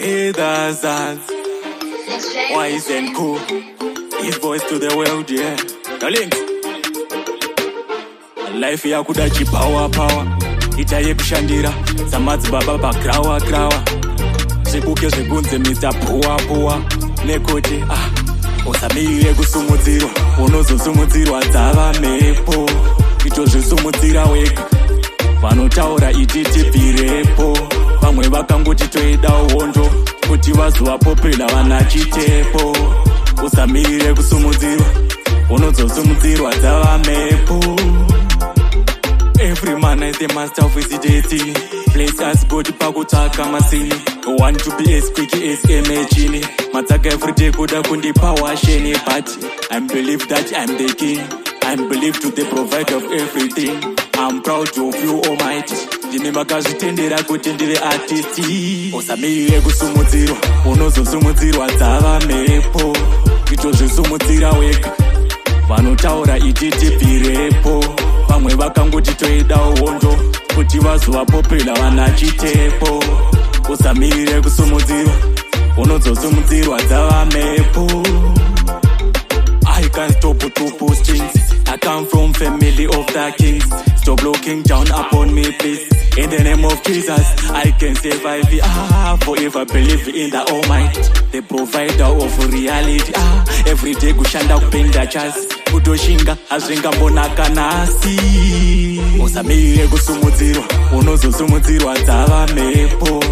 the sons. Wise and cool. His voice to the world, yeah. The lynx. Life yakuda chipower power. Ita yekushandira. Samadzi baba bakrawa krawa. Zvekuke zvekunze Mr. Pua Pua. Nekoti, usamire kusumudzirwa. Unozosumudzirwa dzava mhepo. Itozvisumudzira wega. Vanotaura ititibvirepo. Vamwe vakangoti toida uhondo. Kuti vazuva popula vana chitepo. Usamire kusumudzirwa. Unozosumudzirwa dzava mhepo. Every man is the master of his destiny. Place us God pakutsvaka masini. Want to be as quick as a machine. Matsaka every day kuda kundipa washeni. But I believe that I'm the king. I believe to the provider of everything. I'm proud of you almighty. Ndine makazvitendera kuti ndiri artist. Usamire kusumudzirwa. Unozosumudzirwa dzava mhepo. Itozvisumudzira wega. Vanotaura ititibvirepo. Vamwe vakangoti toida uhondo. Kuti vazuva popula vana chitepo. Usamire kusumudzirwa. Unozosumudzirwa dzava mhepo. I can't stop to post things. I come from family of the kings. Stop looking down upon me, please. In the name of Jesus, I can survive. Forever believe in the Almighty, the provider of reality. Every day kushanda kupenda chasi. Kutoshinga hazvingambonaka nasi. Usamire kusumudzirwa. Unozosumudzirwa dzava mhepo.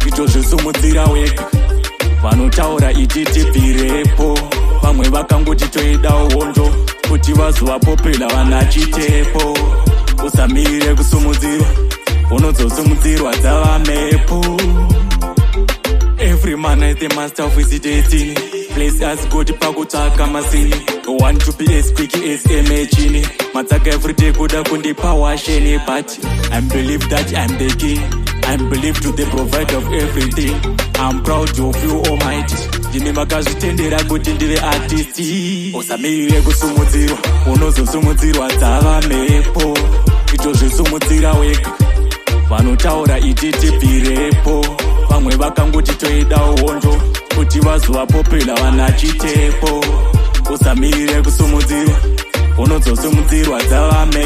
Itozvisumudzira wega. Vanotaura ititibvirepo. Vamwe vakangoti toida uhondo. Kuti vazuva popula vana chitepo. Usamire kusumudzirwa. Unozosumudzirwa dzava mhepo. Every man is the master of his destiny. Place us God pakutsvaka masini. Want to be as quick as a machine. Matsaka every day kuda kundipa washeni. But I believe that I'm the king. I believe to the provider of everything. I'm proud of you almighty. Ndine makazvitendera kuti ndiri artist. Usamire kusumudzirwa. Unozosumudzirwa dzava mhepo. Itozvisumudzira wega. Vanotaura ititibvirepo. Vamwe vakangoti toida uhondo. Kuti vazuva popula vana chitepo. Usamire kusumudzirwa. Unozosumudzirwa dzava mhepo.